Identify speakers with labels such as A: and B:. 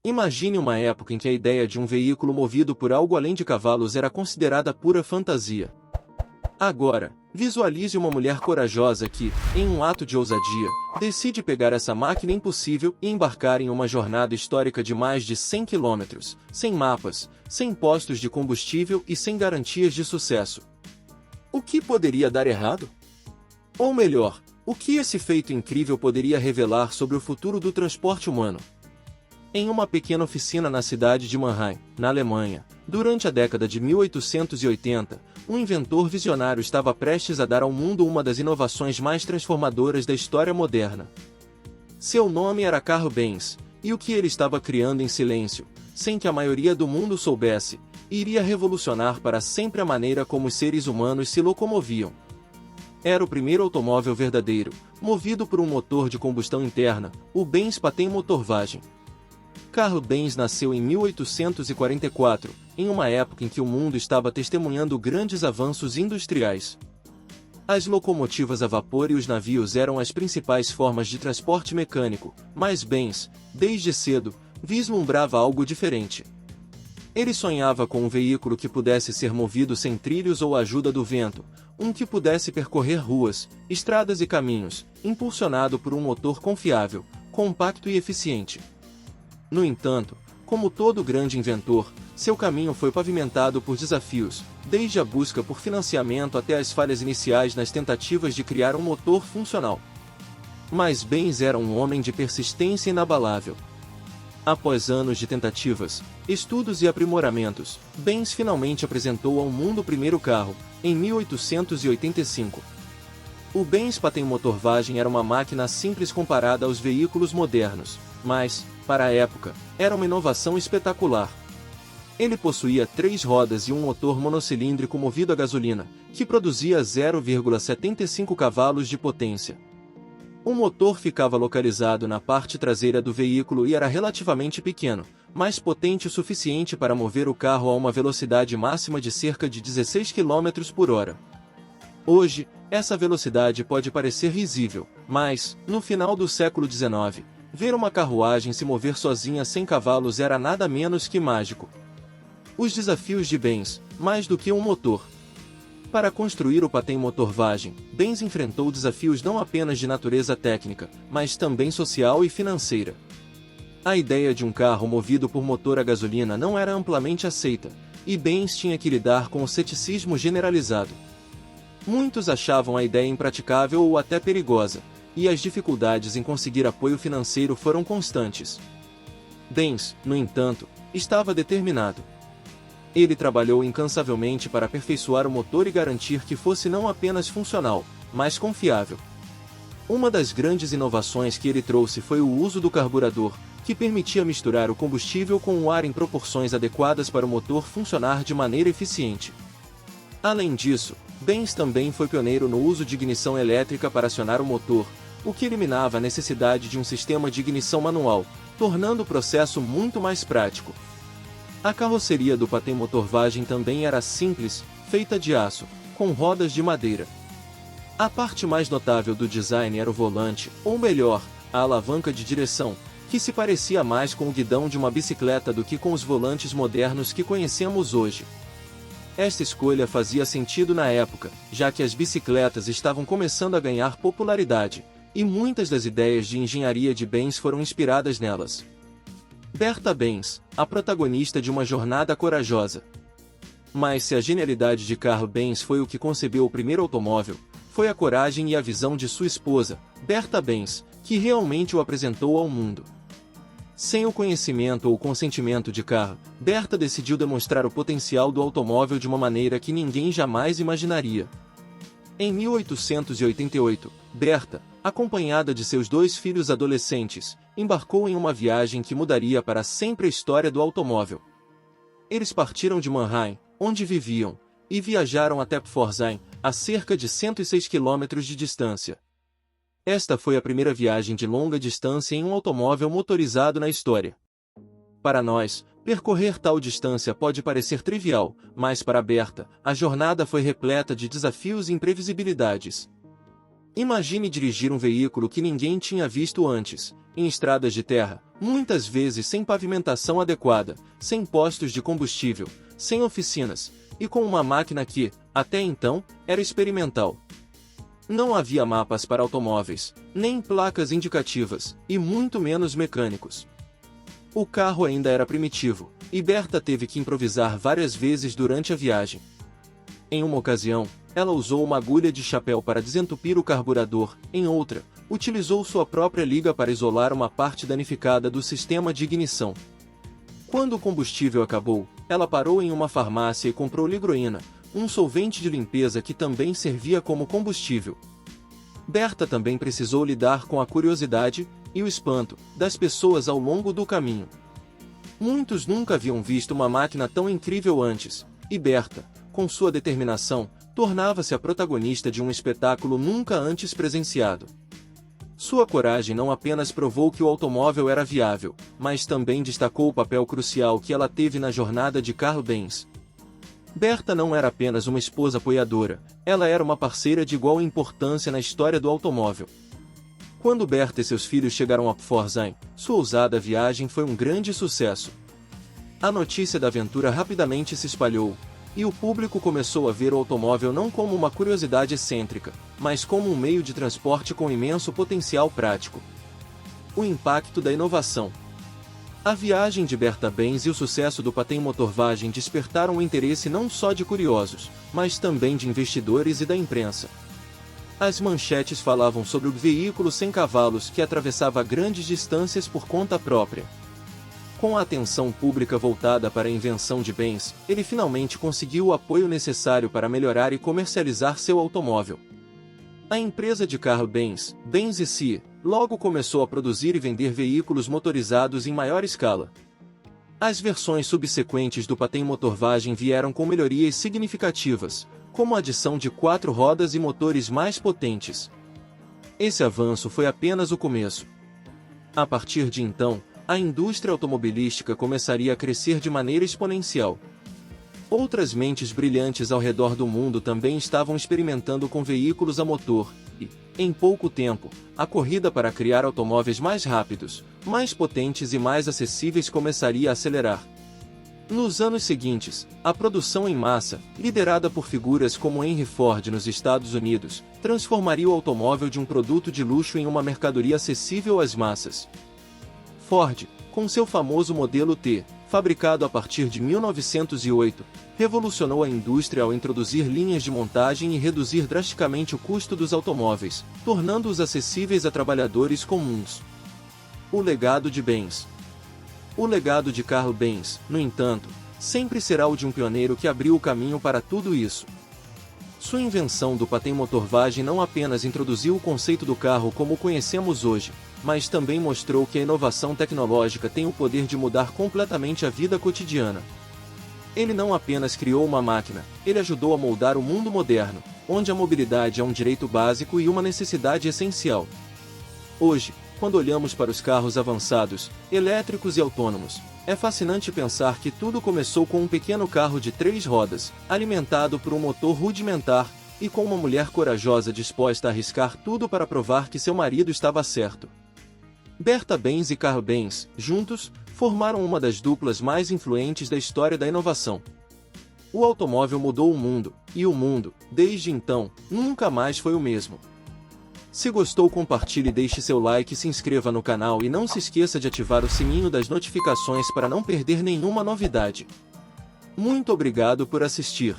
A: Imagine uma época em que a ideia de um veículo movido por algo além de cavalos era considerada pura fantasia. Agora, visualize uma mulher corajosa que, em um ato de ousadia, decide pegar essa máquina impossível e embarcar em uma jornada histórica de mais de 100 quilômetros, sem mapas, sem postos de combustível e sem garantias de sucesso. O que poderia dar errado? Ou melhor, o que esse feito incrível poderia revelar sobre o futuro do transporte humano? Em uma pequena oficina na cidade de Mannheim, na Alemanha, durante a década de 1880, um inventor visionário estava prestes a dar ao mundo uma das inovações mais transformadoras da história moderna. Seu nome era Carl Benz, e o que ele estava criando em silêncio, sem que a maioria do mundo soubesse, iria revolucionar para sempre a maneira como os seres humanos se locomoviam. Era o primeiro automóvel verdadeiro, movido por um motor de combustão interna, o Benz Patent-Motorwagen. Carl Benz nasceu em 1844, em uma época em que o mundo estava testemunhando grandes avanços industriais. As locomotivas a vapor e os navios eram as principais formas de transporte mecânico, mas Benz, desde cedo, vislumbrava algo diferente. Ele sonhava com um veículo que pudesse ser movido sem trilhos ou ajuda do vento, um que pudesse percorrer ruas, estradas e caminhos, impulsionado por um motor confiável, compacto e eficiente. No entanto, como todo grande inventor, seu caminho foi pavimentado por desafios, desde a busca por financiamento até as falhas iniciais nas tentativas de criar um motor funcional. Mas Benz era um homem de persistência inabalável. Após anos de tentativas, estudos e aprimoramentos, Benz finalmente apresentou ao mundo o primeiro carro, em 1885. O Benz Patent-Motorwagen era uma máquina simples comparada aos veículos modernos, mas, para a época, era uma inovação espetacular. Ele possuía 3 rodas e um motor monocilíndrico movido a gasolina, que produzia 0,75 cavalos de potência. O motor ficava localizado na parte traseira do veículo e era relativamente pequeno, mas potente o suficiente para mover o carro a uma velocidade máxima de cerca de 16 km por hora. Hoje, essa velocidade pode parecer risível, mas, no final do século XIX, ver uma carruagem se mover sozinha sem cavalos era nada menos que mágico. Os desafios de Benz, mais do que um motor. Para construir o Patent-Motorwagen, Benz enfrentou desafios não apenas de natureza técnica, mas também social e financeira. A ideia de um carro movido por motor a gasolina não era amplamente aceita, e Benz tinha que lidar com o ceticismo generalizado. Muitos achavam a ideia impraticável ou até perigosa, e as dificuldades em conseguir apoio financeiro foram constantes. Benz, no entanto, estava determinado. Ele trabalhou incansavelmente para aperfeiçoar o motor e garantir que fosse não apenas funcional, mas confiável. Uma das grandes inovações que ele trouxe foi o uso do carburador, que permitia misturar o combustível com o ar em proporções adequadas para o motor funcionar de maneira eficiente. Além disso, Benz também foi pioneiro no uso de ignição elétrica para acionar o motor, o que eliminava a necessidade de um sistema de ignição manual, tornando o processo muito mais prático. A carroceria do Patent-Motorwagen também era simples, feita de aço, com rodas de madeira. A parte mais notável do design era o volante, ou melhor, a alavanca de direção, que se parecia mais com o guidão de uma bicicleta do que com os volantes modernos que conhecemos hoje. Esta escolha fazia sentido na época, já que as bicicletas estavam começando a ganhar popularidade, e muitas das ideias de engenharia de Benz foram inspiradas nelas. Berta Benz, a protagonista de uma jornada corajosa. Mas se a genialidade de Carl Benz foi o que concebeu o primeiro automóvel, foi a coragem e a visão de sua esposa, Berta Benz, que realmente o apresentou ao mundo. Sem o conhecimento ou consentimento de Carl, Berta decidiu demonstrar o potencial do automóvel de uma maneira que ninguém jamais imaginaria. Em 1888, Berta, acompanhada de seus 2 filhos adolescentes, embarcou em uma viagem que mudaria para sempre a história do automóvel. Eles partiram de Mannheim, onde viviam, e viajaram até Pforzheim, a cerca de 106 km de distância. Esta foi a primeira viagem de longa distância em um automóvel motorizado na história. Para nós, percorrer tal distância pode parecer trivial, mas para Berta, a jornada foi repleta de desafios e imprevisibilidades. Imagine dirigir um veículo que ninguém tinha visto antes, em estradas de terra, muitas vezes sem pavimentação adequada, sem postos de combustível, sem oficinas, e com uma máquina que, até então, era experimental. Não havia mapas para automóveis, nem placas indicativas, e muito menos mecânicos. O carro ainda era primitivo, e Berta teve que improvisar várias vezes durante a viagem. Em uma ocasião, ela usou uma agulha de chapéu para desentupir o carburador, em outra, utilizou sua própria liga para isolar uma parte danificada do sistema de ignição. Quando o combustível acabou, ela parou em uma farmácia e comprou ligroína, um solvente de limpeza que também servia como combustível. Berta também precisou lidar com a curiosidade e o espanto das pessoas ao longo do caminho. Muitos nunca haviam visto uma máquina tão incrível antes, e Berta, com sua determinação, tornava-se a protagonista de um espetáculo nunca antes presenciado. Sua coragem não apenas provou que o automóvel era viável, mas também destacou o papel crucial que ela teve na jornada de Carl Benz. Berta não era apenas uma esposa apoiadora, ela era uma parceira de igual importância na história do automóvel. Quando Berta e seus filhos chegaram a Pforzheim, sua ousada viagem foi um grande sucesso. A notícia da aventura rapidamente se espalhou, e o público começou a ver o automóvel não como uma curiosidade excêntrica, mas como um meio de transporte com imenso potencial prático. O impacto da inovação. A viagem de Berta Benz e o sucesso do Patent Motorwagen despertaram o interesse não só de curiosos, mas também de investidores e da imprensa. As manchetes falavam sobre o veículo sem cavalos que atravessava grandes distâncias por conta própria. Com a atenção pública voltada para a invenção de Benz, ele finalmente conseguiu o apoio necessário para melhorar e comercializar seu automóvel. A empresa de Carl Benz, Benz e Cie, logo começou a produzir e vender veículos motorizados em maior escala. As versões subsequentes do Patent Motorwagen vieram com melhorias significativas, como a adição de 4 rodas e motores mais potentes. Esse avanço foi apenas o começo. A partir de então, a indústria automobilística começaria a crescer de maneira exponencial. Outras mentes brilhantes ao redor do mundo também estavam experimentando com veículos a motor, e, em pouco tempo, a corrida para criar automóveis mais rápidos, mais potentes e mais acessíveis começaria a acelerar. Nos anos seguintes, a produção em massa, liderada por figuras como Henry Ford nos Estados Unidos, transformaria o automóvel de um produto de luxo em uma mercadoria acessível às massas. Ford, com seu famoso modelo T, fabricado a partir de 1908, revolucionou a indústria ao introduzir linhas de montagem e reduzir drasticamente o custo dos automóveis, tornando-os acessíveis a trabalhadores comuns. O legado de Benz. O legado de Carl Benz, no entanto, sempre será o de um pioneiro que abriu o caminho para tudo isso. Sua invenção do Patent Motorwagen não apenas introduziu o conceito do carro como o conhecemos hoje, mas também mostrou que a inovação tecnológica tem o poder de mudar completamente a vida cotidiana. Ele não apenas criou uma máquina, ele ajudou a moldar o mundo moderno, onde a mobilidade é um direito básico e uma necessidade essencial. Hoje, quando olhamos para os carros avançados, elétricos e autônomos, é fascinante pensar que tudo começou com um pequeno carro de 3 rodas, alimentado por um motor rudimentar, e com uma mulher corajosa disposta a arriscar tudo para provar que seu marido estava certo. Berta Benz e Carl Benz, juntos, formaram uma das duplas mais influentes da história da inovação. O automóvel mudou o mundo, e o mundo, desde então, nunca mais foi o mesmo. Se gostou, compartilhe, deixe seu like e se inscreva no canal e não se esqueça de ativar o sininho das notificações para não perder nenhuma novidade. Muito obrigado por assistir.